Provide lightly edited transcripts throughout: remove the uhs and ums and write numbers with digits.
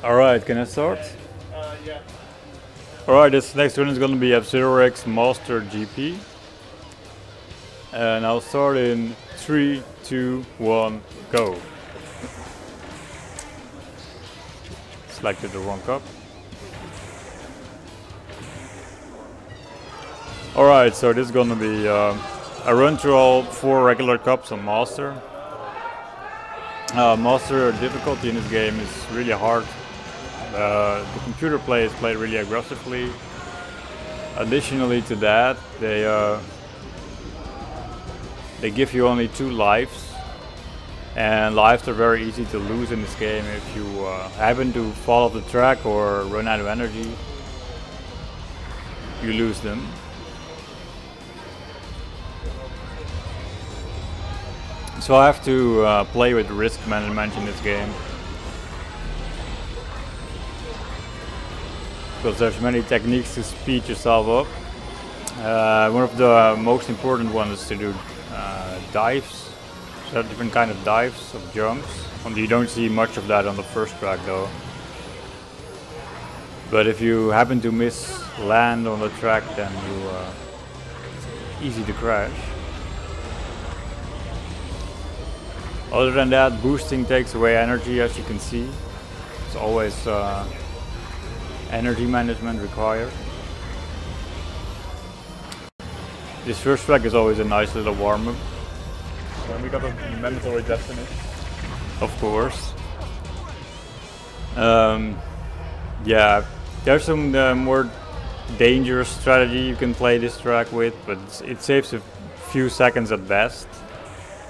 Alright, can I start? Yeah. Alright, this next one is going to be F-Zero X Master GP. And I'll start in 3, 2, 1, go. Selected the wrong cup. Alright, so this is going to be I run through all 4 regular cups on Master. Master difficulty in this game is really hard. The computer play is played really aggressively. Additionally to that, they give you only 2 lives, and lives are very easy to lose in this game if you happen to fall off the track or run out of energy. You lose them. So I have to play with risk management in this game, because there's many techniques to speed yourself up. One of the most important ones is to do dives. There are different kind of dives, of jumps. You don't see much of that on the first track though. But if you happen to miss land on the track, then it's easy to crash. Other than that, boosting takes away energy, as you can see. It's always energy management required. This first track is always a nice little warm-up. And we got a mandatory destiny. Of course. Yeah, there's some more dangerous strategy you can play this track with, but it saves a few seconds at best.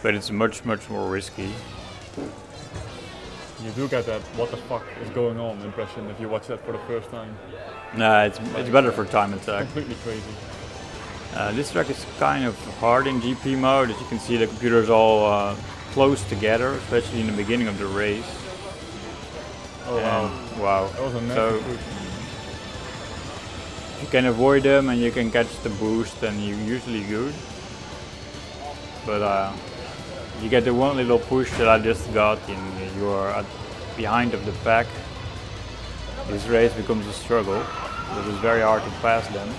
But it's much more risky. You do get that what the fuck is going on impression if you watch that for the first time. Nah, it's better for time attack. Completely crazy. This track is kind of hard in GP mode. As you can see, the computers all close together, especially in the beginning of the race. Oh wow. Wow. That was a nasty So push. if you can avoid them and you can catch the boost, then you're usually good. But you get the one little push that I just got, and you are behind of the pack. This race becomes a struggle, but it's very hard to pass them.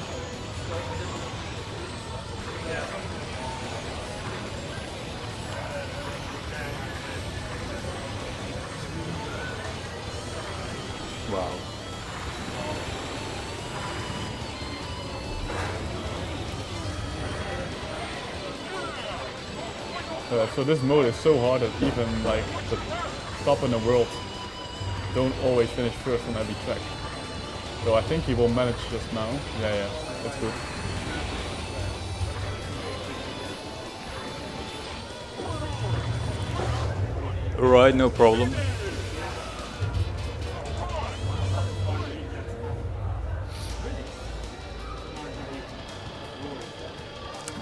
Wow. So this mode is so hard that even like the top in the world don't always finish first on every track. So I think he will manage just now. Yeah, that's good. Alright, no problem.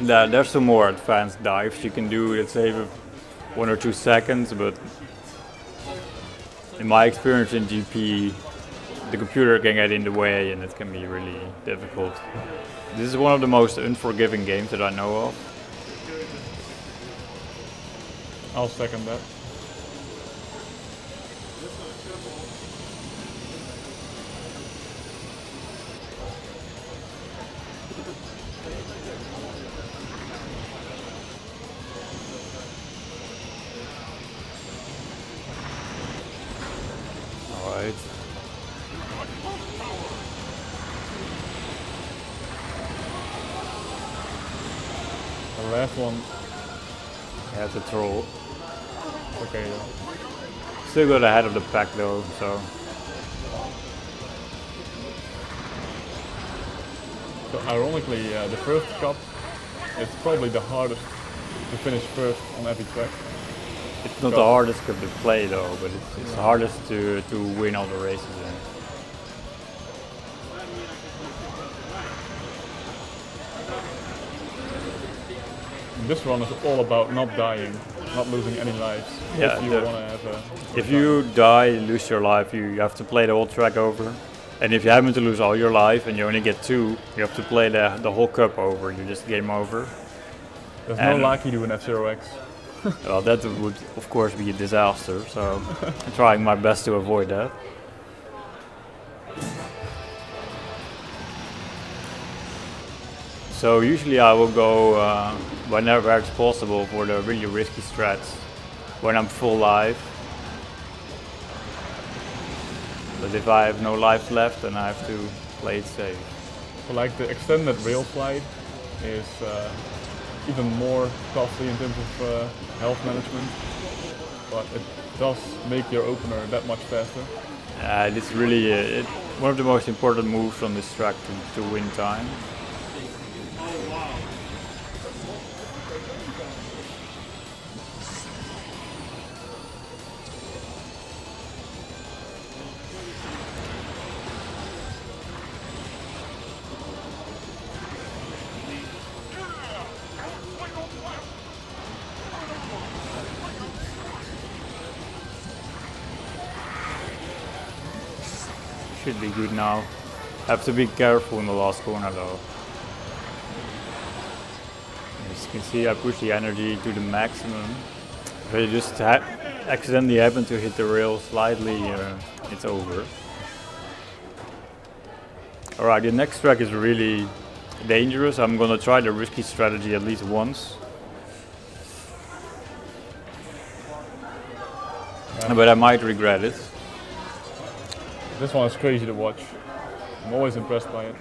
There's some more advanced dives you can do that save 1 or 2 seconds, but in my experience in GP, the computer can get in the way and it can be really difficult. This is one of the most unforgiving games that I know of. I'll second that. Alright. The last one. That's a troll. Okay. Still got ahead of the pack though, so. So ironically, the first cup is probably the hardest to finish first on every track. It's not the hardest cup to play though, but it's the hardest to win all the races in. This one is all about not dying, not losing any lives. Yeah, if you want to have a... If you die, you lose your life, you have to play the whole track over. And if you happen to lose all your life and you only get 2, you have to play the whole cup over. You just game over. There's no lucky to an F-Zero X. Well, that would of course be a disaster, so I'm trying my best to avoid that. So usually I will go whenever it's possible for the really risky strats when I'm full life. But if I have no life left, then I have to play it safe. So like the extended rail slide is even more costly in terms of health management, but it does make your opener that much faster. It's really one of the most important moves on this track to win time. Should be good now. Have to be careful in the last corner though. As you can see, I push the energy to the maximum. If I just accidentally happen to hit the rail slightly, it's over. Alright, the next track is really dangerous. I'm gonna try the risky strategy at least once. But I might regret it. This one is crazy to watch. I'm always impressed by it.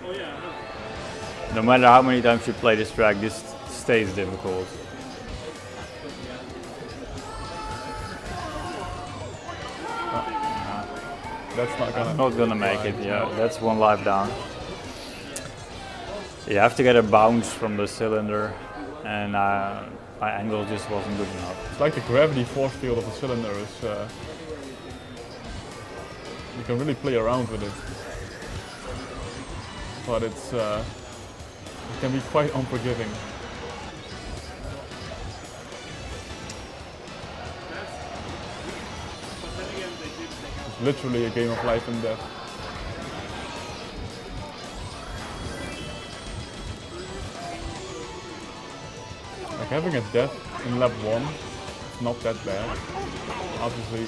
No matter how many times you play this track, this stays difficult. That's not gonna make it, yeah. That's one life down. You have to get a bounce from the cylinder, and my angle just wasn't good enough. It's like the gravity force field of the cylinder is... you can really play around with it, but it can be quite unforgiving. It's literally a game of life and death. Like having a death in lap 1, it's not that bad, obviously.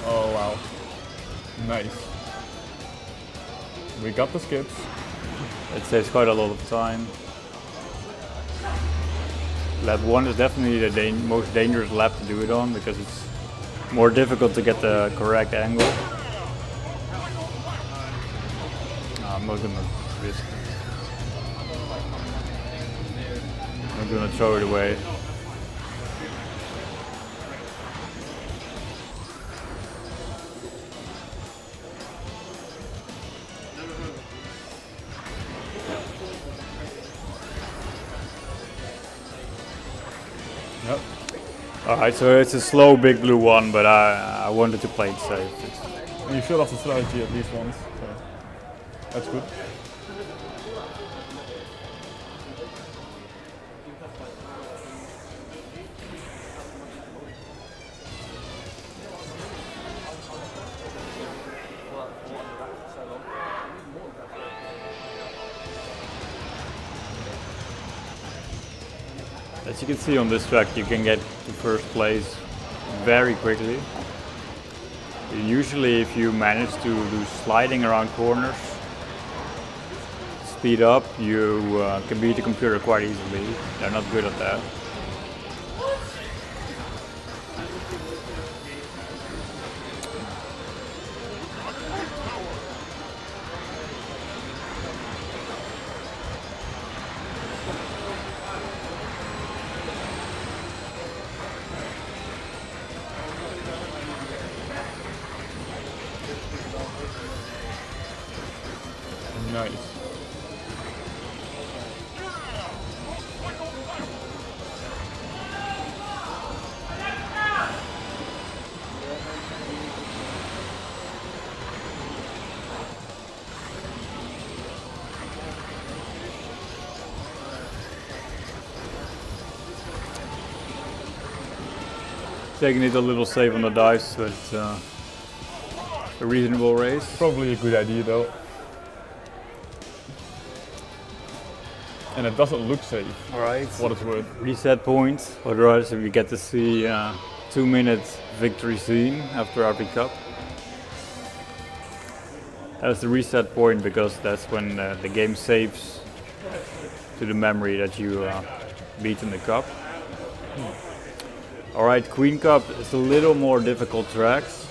Oh wow, nice. We got the skips. It saves quite a lot of time. Lap 1 is definitely the most dangerous lap to do it on because it's more difficult to get the correct angle. I'm not gonna risk it. I'm gonna throw it away. Yep. Alright, so it's a slow big blue one, but I wanted to play it safe. And you should have the strategy at least once, so that's good. As you can see on this track, you can get to first place very quickly. Usually if you manage to do sliding around corners, speed up, you can beat the computer quite easily. They're not good at that. Nice. Taking it a little safe on the dice, but a reasonable race. Probably a good idea though. And it doesn't look safe. Alright. What it's worth. Reset point, otherwise we get to see 2-minute victory scene after every cup. That's the reset point because that's when the game saves to the memory that you beat in the cup. Alright, Queen Cup is a little more difficult tracks.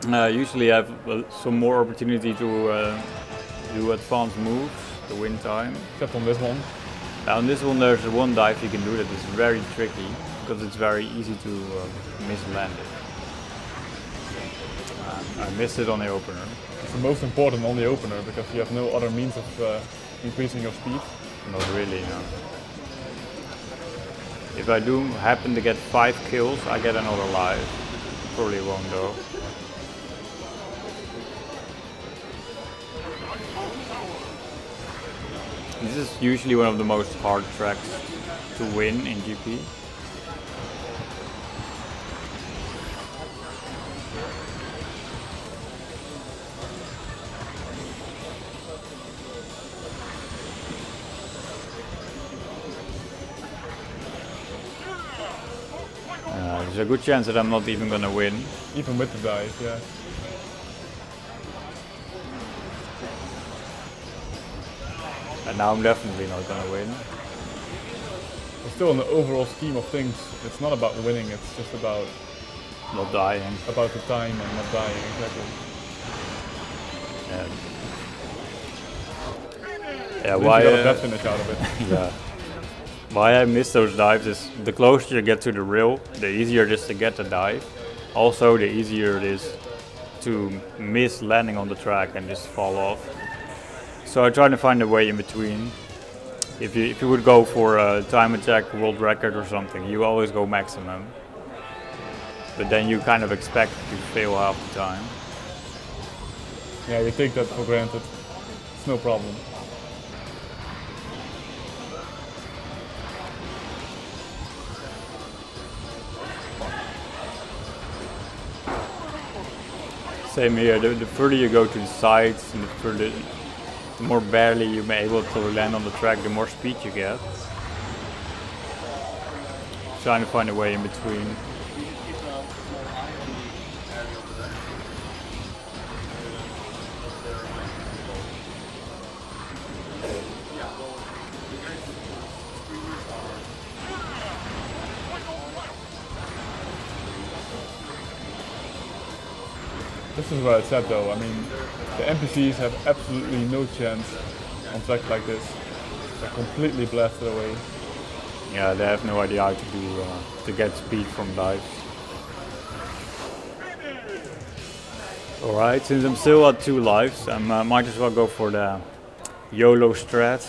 Usually I have some more opportunity to do advanced moves to win time. Except on this one. On this one there's one dive you can do that is very tricky because it's very easy to misland it. I missed it on the opener. It's the most important on the opener because you have no other means of increasing your speed. Not really, no. If I do happen to get 5 kills, I get another life. Probably won't though. This is usually one of the most hard tracks to win in GP. There's a good chance that I'm not even gonna win. Even with the dive, yeah. And now I'm definitely not gonna win. But still, in the overall scheme of things, it's not about winning, it's just about not dying. About the time and not dying, exactly. Yeah, why you got a bad finish out of it. Yeah. Why I miss those dives is the closer you get to the rail, the easier it is to get the dive. Also, the easier it is to miss landing on the track and just fall off. So I try to find a way in between. If you would go for a time attack world record or something, you always go maximum. But then you kind of expect to fail half the time. Yeah, you take that for granted. It's no problem. Same here, the further you go to the sides and the more barely you may able to land on the track, the more speed you get. Trying to find a way in between. This is what I said though, I mean, the NPCs have absolutely no chance on tracks like this. They're completely blasted away. Yeah, they have no idea how to do to get speed from dives. Alright, since I'm still at 2 lives, I might as well go for the YOLO strat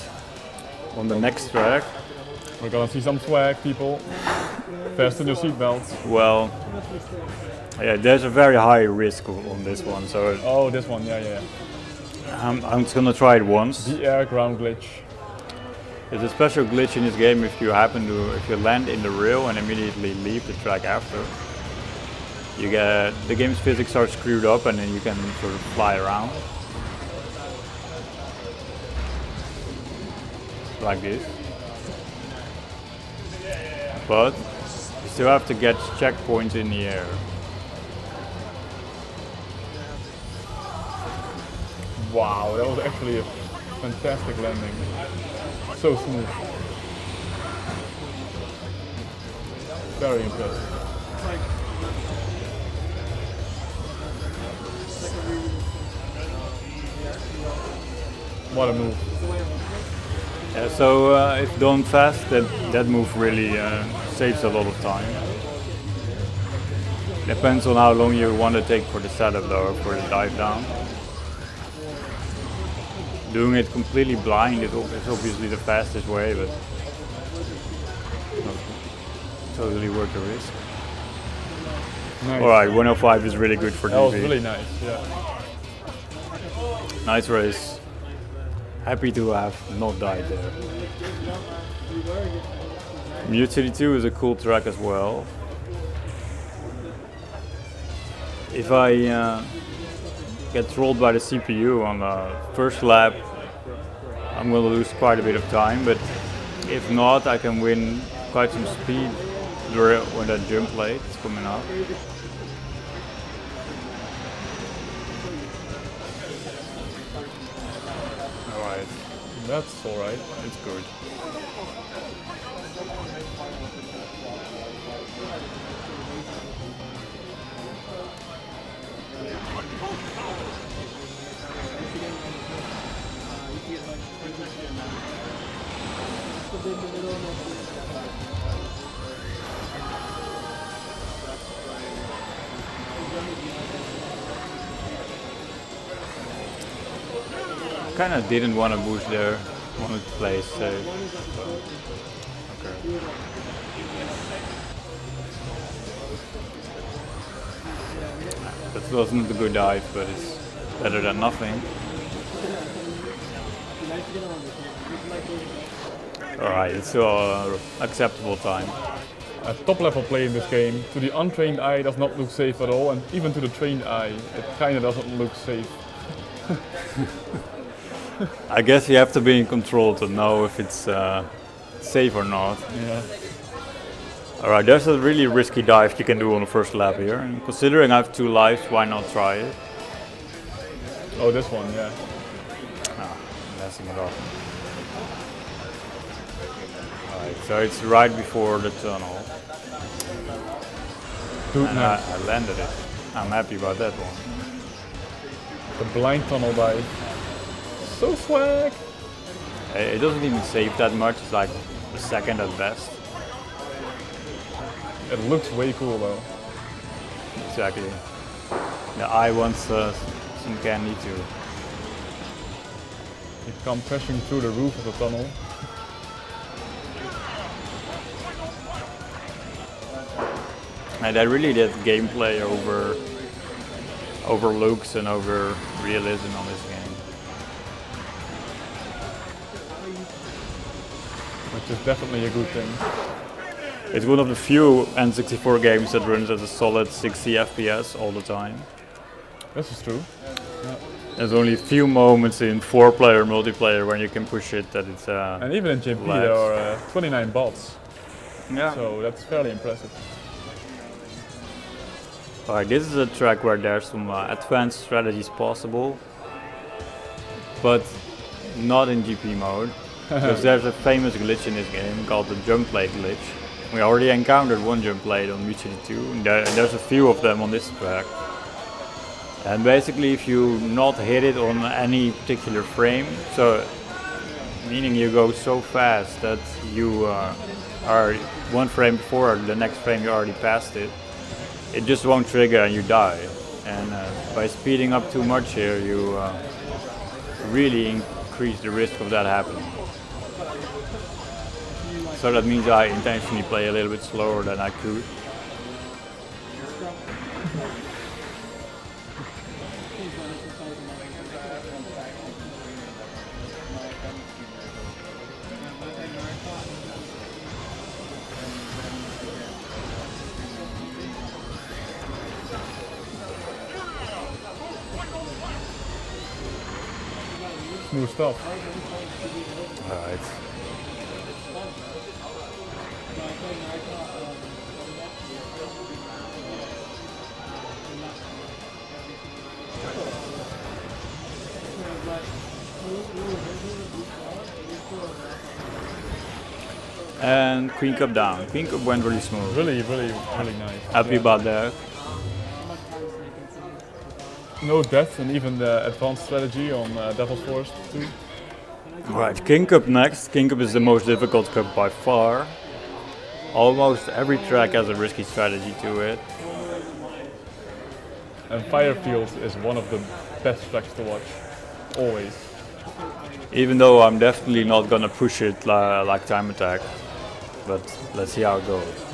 on the next track. We're gonna see some swag, people. Fasten your seatbelts. Well, yeah, there's a very high risk on this one, so... Oh, this one, yeah. I'm just gonna try it once. The air ground glitch. There's a special glitch in this game if you land in the rail and immediately leave the track after. You get, the game's physics are screwed up and then you can sort of fly around. Like this. But you still have to get checkpoints in the air. Wow, that was actually a fantastic landing. So smooth. Very impressive. What a move. Yeah, so if done fast, that move really saves a lot of time. Depends on how long you want to take for the setup though, for the dive down. Doing it completely blind is obviously the fastest way, but not totally worth the risk. Nice. Alright, 105 is really good for DV. That was really nice, yeah. Nice race. Happy to have not died there. Mute City 2 is a cool track as well. If I get trolled by the CPU on the first lap, I'm going to lose quite a bit of time, but if not, I can win quite some speed when that jump late is coming up. That's alright. It's good. Kinda didn't want to boost there, wanted to play safe. So, okay. That wasn't a good dive, but it's better than nothing. Alright, it's still acceptable time. A top level play in this game, to the untrained eye, does not look safe at all, and even to the trained eye, it kinda doesn't look safe. I guess you have to be in control to know if it's safe or not. Yeah. Alright, there's a really risky dive you can do on the first lap here. And considering I have 2 lives, why not try it? Oh, this one, yeah. Ah, messing it up. Alright, so it's right before the tunnel. Dude, And nice. I landed it. I'm happy about that one. The blind tunnel dive. So swag! It doesn't even save that much, it's like a second at best. It looks way cool though. Exactly. The eye wants some candy too. You come crashing through the roof of the tunnel. And they really did gameplay over looks and over realism on this game. Which is definitely a good thing. It's one of the few N64 games that runs at a solid 60 FPS all the time. This is true. Yeah. There's only a few moments in 4-player multiplayer when you can push it that it's And even in JP lags. there are 29 bots. Yeah. So that's fairly impressive. Alright, this is a track where there's some advanced strategies possible, but not in GP mode. Because there's a famous glitch in this game called the jump plate glitch. We already encountered one jump plate on Mutually 2, and there's a few of them on this track. And basically if you not hit it on any particular frame, so meaning you go so fast that you are one frame before the next frame you already passed it, it just won't trigger and you die. And by speeding up too much here, you really increase the risk of that happening. So that means I intentionally play a little bit slower than I could. Smooth stuff. Alright. And Queen Cup down. Queen Cup went really smooth. Really nice. Happy about that. No death and even the advanced strategy on Devil's Forest too. Right, King Cup next. King Cup is the most difficult cup by far. Almost every track has a risky strategy to it. And Firefield is one of the best tracks to watch. Always. Even though I'm definitely not gonna push it like Time Attack. But let's see how it goes.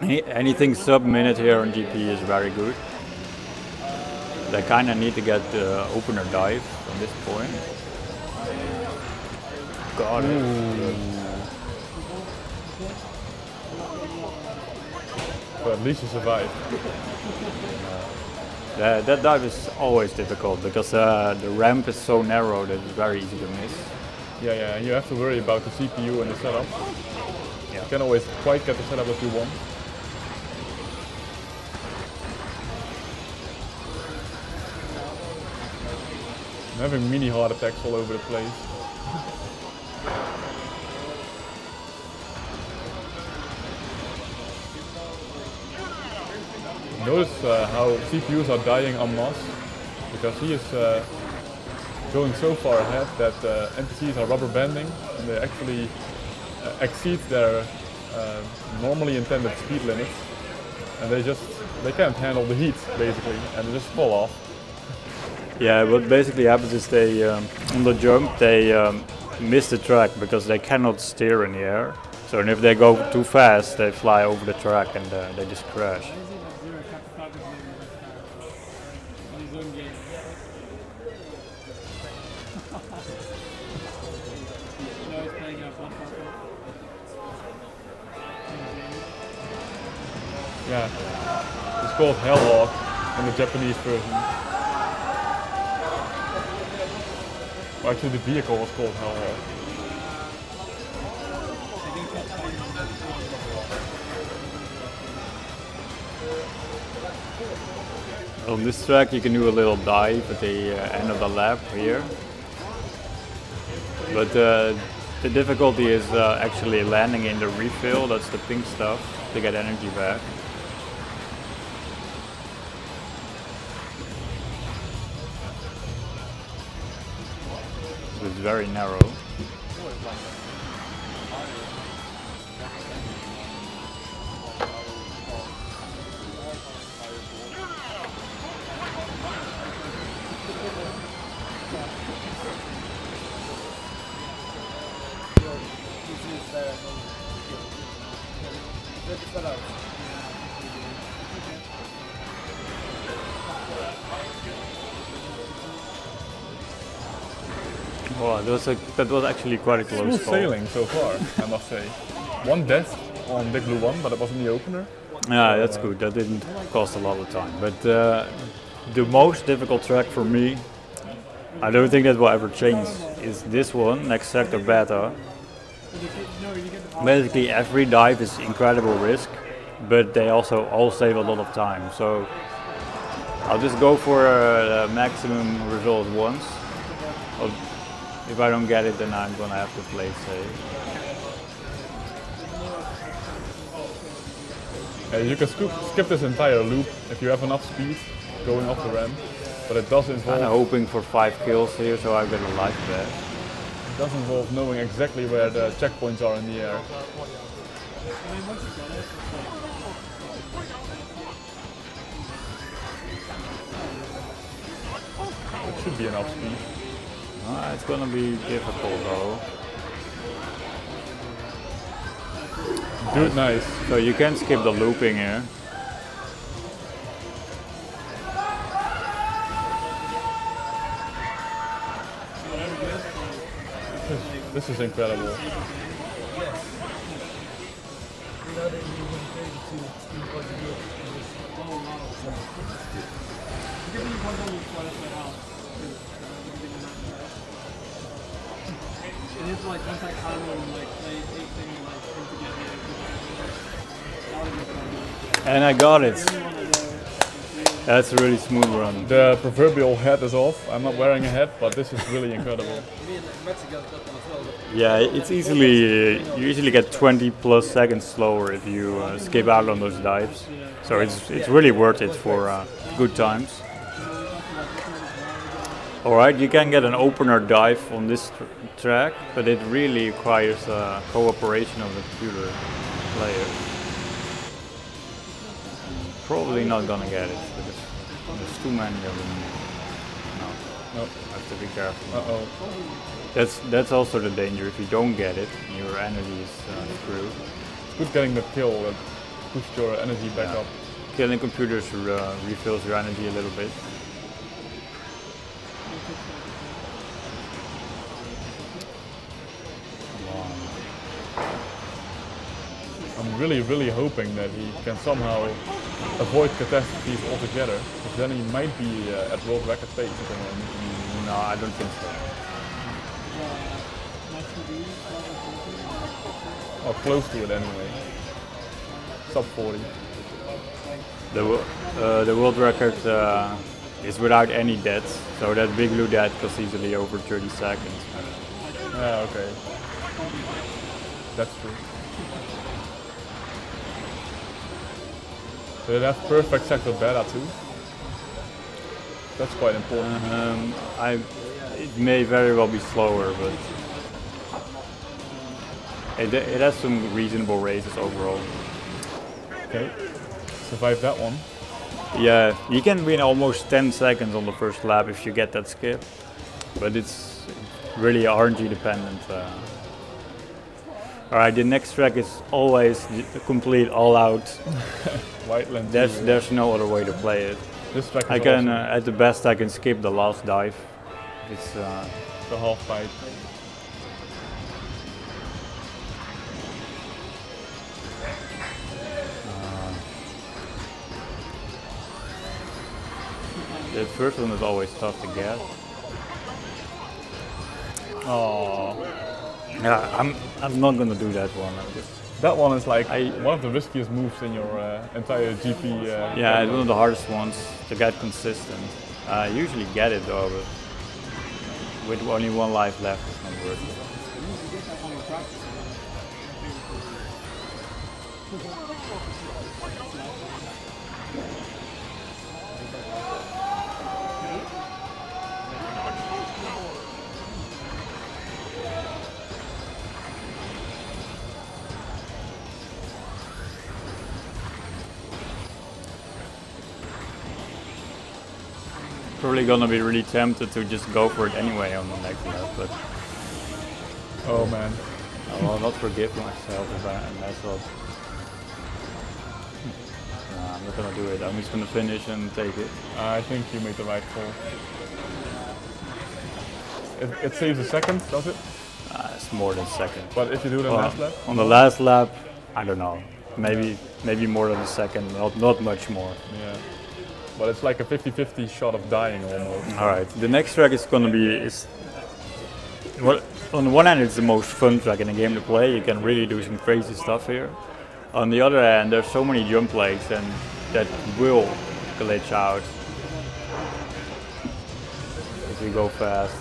Anything sub-minute here on GP is very good. They kinda need to get the opener dive from this point. Got it. But at least you survived. That dive is always difficult because the ramp is so narrow that it's very easy to miss. Yeah, and you have to worry about the CPU and the setup. Yeah. You can't always quite get the setup that you want. I'm having mini heart attacks all over the place. Notice how CPUs are dying en masse, because he is going so far ahead that NPCs are rubber banding and they actually exceed their normally intended speed limits, and they can't handle the heat basically, and they just fall off. Yeah, what basically happens is they on the jump they miss the track because they cannot steer in the air. So and if they go too fast, they fly over the track and they just crash. Yeah, it's called Hellhawk in the Japanese version. Well, actually, the vehicle was called Hellhawk. On this track you can do a little dive at the end of the lap here. But the difficulty is actually landing in the refill, that's the pink stuff, to get energy back. So it's very narrow. Wow, that was actually quite a close Smooth call. sailing so far, I must say. One death on Big Blue 1, but it was in the opener. Yeah, that's good. That didn't cost a lot of time. But the most difficult track for me, I don't think that will ever change, is this one, next sector beta. Basically every dive is incredible risk, but they also all save a lot of time. So I'll just go for the maximum result once. If I don't get it, then I'm gonna have to play safe. You can skip this entire loop if you have enough speed going off the ramp, but it does involve... I'm hoping for 5 kills here, so I get a life back. It does involve knowing exactly where the checkpoints are in the air. It should be enough speed. It's gonna be difficult though. Dude, nice. So you can skip the looping here. This is incredible. Like contact combo and like play thing like together. And I got it. That's a really smooth run. The proverbial head is off. I'm not wearing a hat, but this is really incredible. Yeah, it's easily you easily get 20 plus seconds slower if you skip out on those dives. So it's really worth it for good times. Alright, you can get an opener dive on this track, but it really requires cooperation of the computer player. Probably not gonna get it, because there's too many of them. No, have to be careful. Uh-oh. That's also the danger. If you don't get it, your energy is screwed. It's good getting the kill that pushed your energy back up. Killing computers refills your energy a little bit. I'm really hoping that he can somehow avoid catastrophes altogether, because then he might be at world record pace at the moment. No, I don't think so. Or close to it anyway. Sub 40. The world record is without any deaths, so that big blue death goes easily over 30 seconds. Yeah, okay. That's true. So it has perfect sector beta too. That's quite important. It may very well be slower, but it has some reasonable races overall. Okay, survive that one. Yeah, you can win almost 10 seconds on the first lap if you get that skip, but it's really RNG dependent. Alright, the next track is always the complete all-out. Whiteland. There's no other way to play it. This track is I can, awesome. at the best, I can skip the last dive. It's The half pipe. the first one is always tough to get. Oh, Yeah, I'm not gonna do that one. that one is like one of the riskiest moves in your entire GP. Yeah, it's one of the hardest ones to get consistent. I usually get it though, but with only one life left, it's not worth it. Probably gonna be really tempted to just go for it anyway on the next lap, but Oh man. I will not forgive myself if I mess up. Nah, I'm not gonna do it. I'm just gonna finish and take it. I think you made the right call. It saves a second, does it? It's more than second. But if you do it on Well, last lap? on the last lap, I don't know. Maybe more than a second, not much more. Yeah. But it's like a 50-50 shot of dying almost. All right, the next track is gonna be well, on the one hand, it's the most fun track in the game to play. You can really do some crazy stuff here. On the other hand, there's so many jump legs and that will glitch out if you go fast.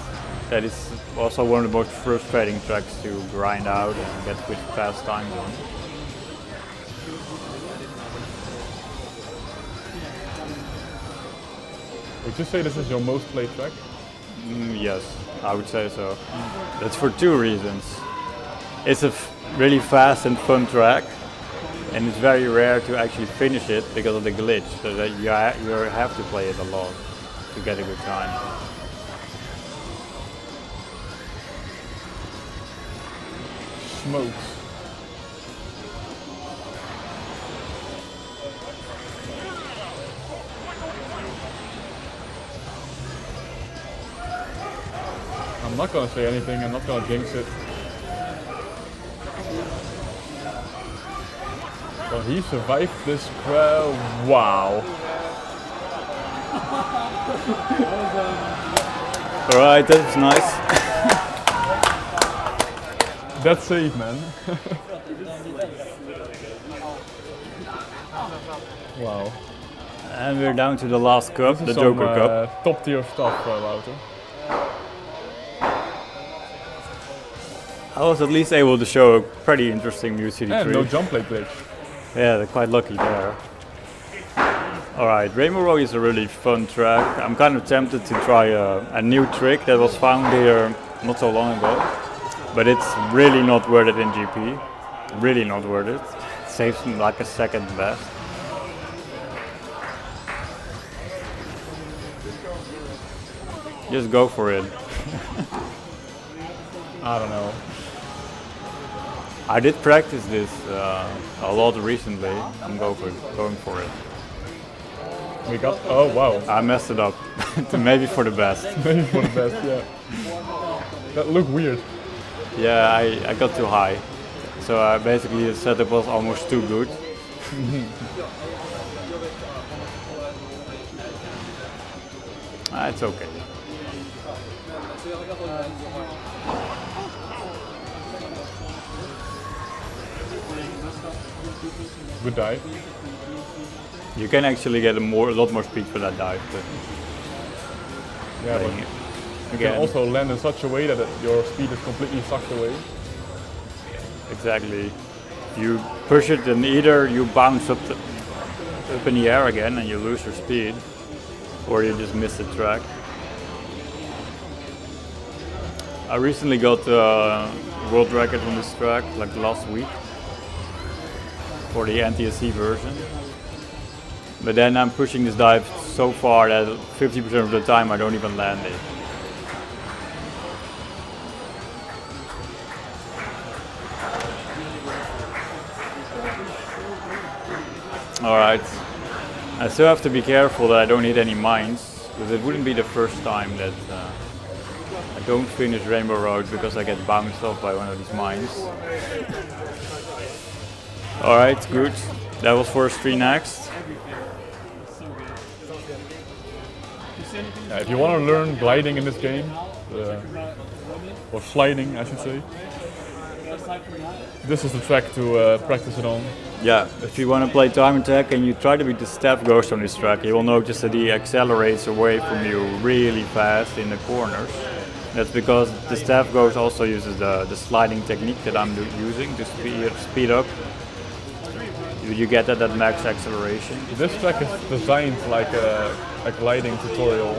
That is also one of the most frustrating tracks to grind out and get with fast times on. Would you say this is your most played track? Yes, I would say so. That's for two reasons. It's a really fast and fun track, and it's very rare to actually finish it because of the glitch, so that you have to play it a lot to get a good time. Smokes. I'm not gonna say anything, I'm not gonna jinx it. But he survived this crowd. Wow. Alright, that's nice. That's safe, man. Wow. And we're down to the last cup, the Joker Cup. Top tier stuff, Wouter. I was at least able to show a pretty interesting Mu City And tree. no jump plate glitch. Yeah, they're quite lucky there. Alright, Rainbow Road is a really fun track. I'm kind of tempted to try a new trick that was found here not so long ago. But it's really not worth it in GP. Really not worth it. It saves me like a second best. Just go for it. I don't know. I did practice this a lot recently. I'm going for it. We got, oh wow. I messed it up. Maybe for the best. Maybe for the best, yeah. That looked weird. Yeah, I got too high. So basically the setup was almost too good. It's okay. Good dive. You can actually get a lot more speed for that dive. But Yeah, but playing it you again. can also land in such a way that your speed is completely sucked away. Exactly. You push it and either you bounce up in the air again and you lose your speed, or you just miss the track. I recently got world record on this track like last week for the NTSC version. But then I'm pushing this dive so far that 50% of the time I don't even land it. Alright, I still have to be careful that I don't hit any mines, because it wouldn't be the first time that I don't finish Rainbow Road because I get bounced off by one of these mines. Alright, good. That was first 3 next. Yeah, if you want to learn gliding in this game, or sliding I should say, this is the track to practice it on. Yeah, if you want to play time attack and you try to beat the staff ghost on this track, you will notice that he accelerates away from you really fast in the corners. That's because the staff ghost also uses the sliding technique that I'm using to speed up. You get that at max acceleration. This track is designed like a gliding tutorial.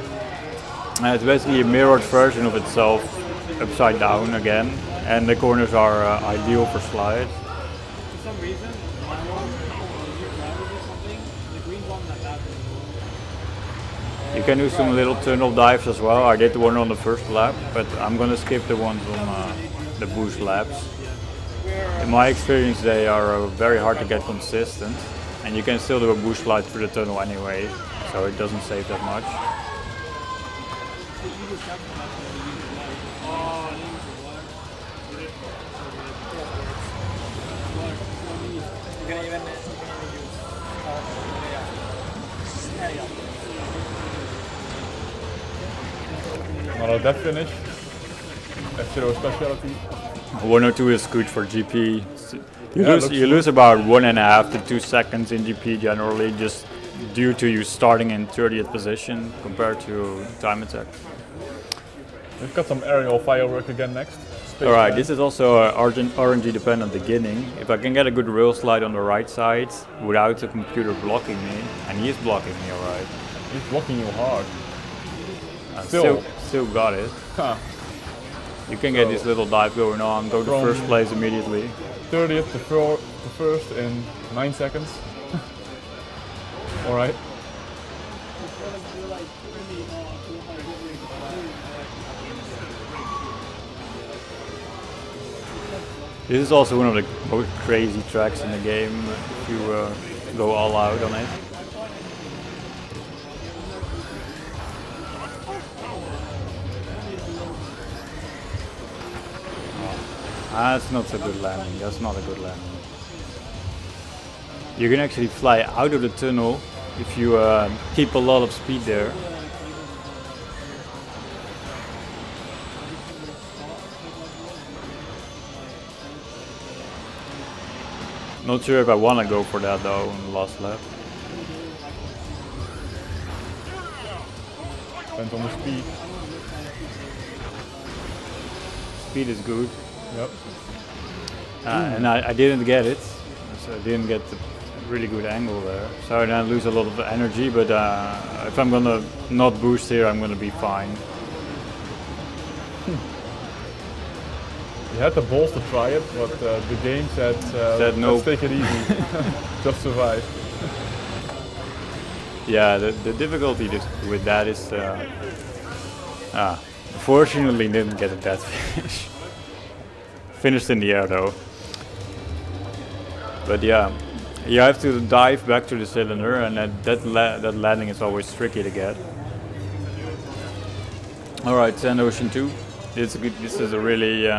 It's basically a mirrored version of itself, upside down again, and the corners are ideal for slides. For some reason, my one or your drivers or something, the green one not happening. You can do some little tunnel dives as well. I did one on the first lap, but I'm gonna skip the ones on the boost laps. In my experience, they are very hard to get consistent, and you can still do a boost slide through the tunnel anyway, so it doesn't save that much. Not a death finish. F-Zero specialty. 102 is good for GP. Yeah, You lose about 1.5 to 2 seconds in GP generally, just due to you starting in 30th position compared to time attack. We've got some aerial firework again next. Alright, this is also RNG dependent beginning. If I can get a good rail slide on the right side without the computer blocking me, and he is blocking me alright. He's blocking you hard. Still got it. Huh. You can get this little dive going on, go to first place immediately. 30th to first in 9 seconds. Alright. This is also one of the most crazy tracks in the game if you go all out on it. That's not a good landing, that's not a good landing. You can actually fly out of the tunnel if you keep a lot of speed there. Not sure if I want to go for that though on the last lap. Depends on the speed. Speed is good. Yep. And I didn't get it, so I didn't get the really good angle there. So then I lose a lot of energy, but if I'm gonna not boost here, I'm gonna be fine. You had the balls to try it, but the game said no. Let's take it easy, just survive. Yeah, the difficulty with that is, fortunately didn't get a death finish. Finished in the air though. But yeah, you have to dive back to the cylinder, and that landing is always tricky to get. Alright, Sand Ocean 2. This is a really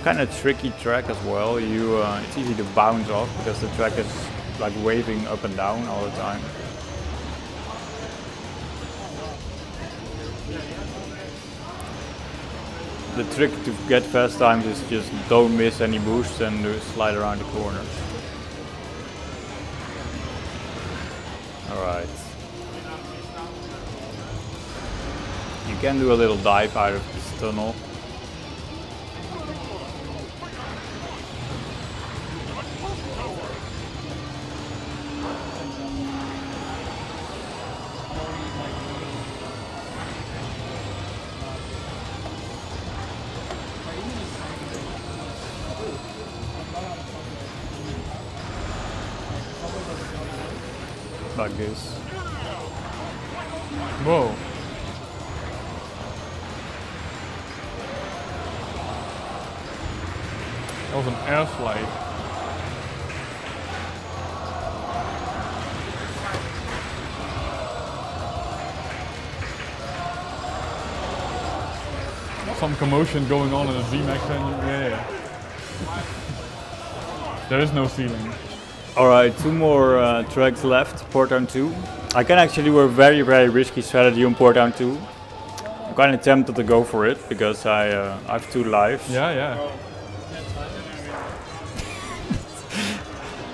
kind of tricky track as well. It's easy to bounce off because the track is like waving up and down all the time. The trick to get fast times is just don't miss any boosts and slide around the corners. Alright. You can do a little dive out of this tunnel. Like this. Whoa. That was an air slide. Some commotion going on in the VMAX engine. Yeah. There is no ceiling. Alright, 2 more tracks left, Port Town 2. I can actually do a very risky strategy on Port Town 2. I'm kind of tempted to go for it because I have 2 lives. Yeah.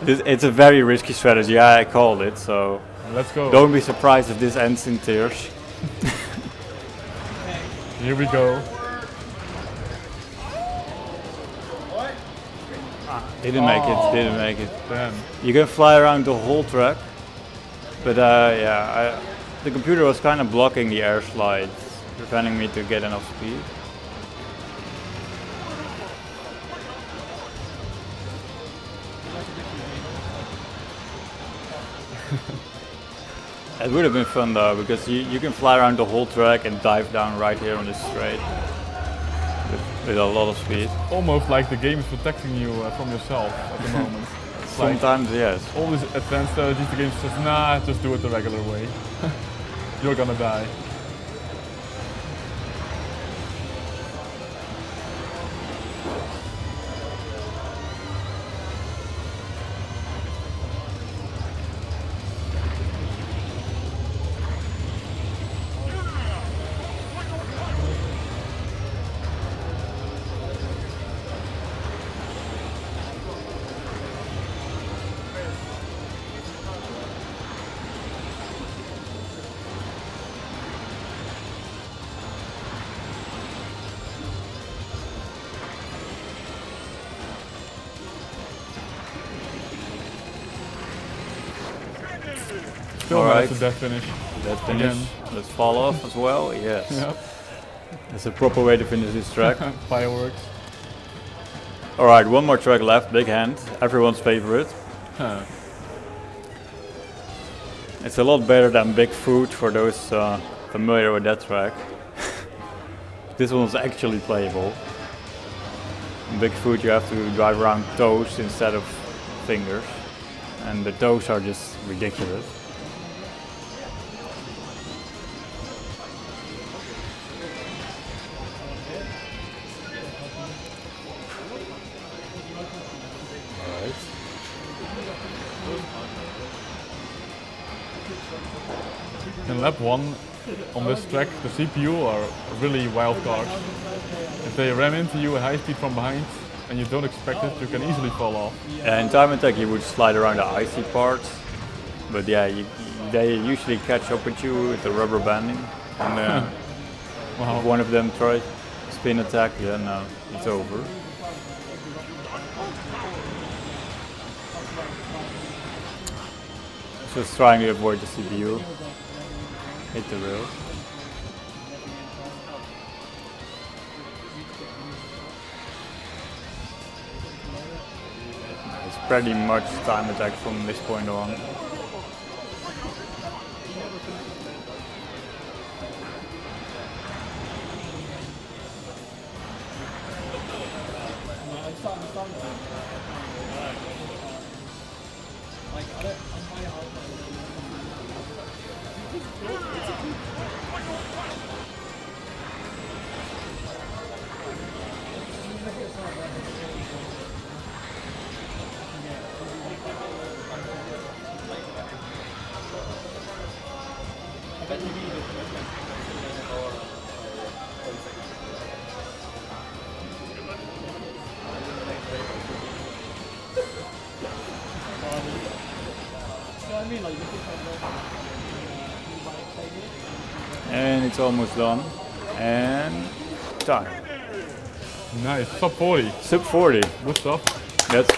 It's a very risky strategy, I called it, so let's go. Don't be surprised if this ends in tears. Here we go. Didn't make it. Damn. You can fly around the whole track, but the computer was kind of blocking the air slides, preventing me to get enough speed. It would have been fun though, because you can fly around the whole track and dive down right here on this straight with a lot of speed. Almost like the game is protecting you from yourself at the moment. Sometimes, yes. All these advanced strategies, the game says, nah, just do it the regular way. You're gonna die. Still Alright. nice, death finish. That finish. Again. Let's fall off as well. Yes. Yep. That's a proper way to finish this track. Fireworks. Alright, 1 more track left. Big Hand. Everyone's favorite. Huh. It's a lot better than Big Foot for those familiar with that track. This one's actually playable. In Big Foot you have to drive around toes instead of fingers. And the toes are just ridiculous. Alright. In lap 1 on this track, the CPU are really wild cards. If they ram into you at high speed from behind and you don't expect it, you can easily fall off. Yeah, in time attack you would slide around the icy parts, but yeah, they usually catch up with you with the rubber banding. And Wow. if one of them tries spin attack, then it's over. Just trying to avoid the CPU. Hit the rail. It's pretty much time attack from this point on. And it's almost done. And time. Nice. Sub 40. Sub 40. Good stuff. That's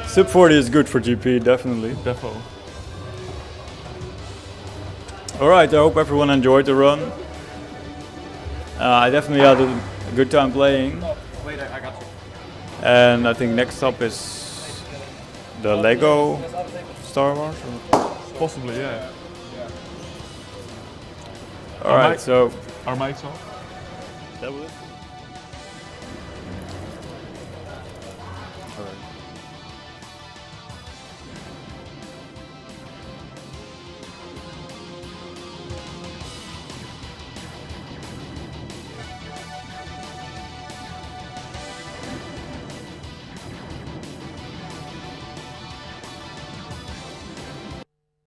Sub 40 is good for GP, definitely. Defo. Alright, I hope everyone enjoyed the run. I definitely had a good time playing. Wait, I got you. And I think next up is the Lego Star Wars. Possibly, yeah. Alright, so Our mics off. that was it.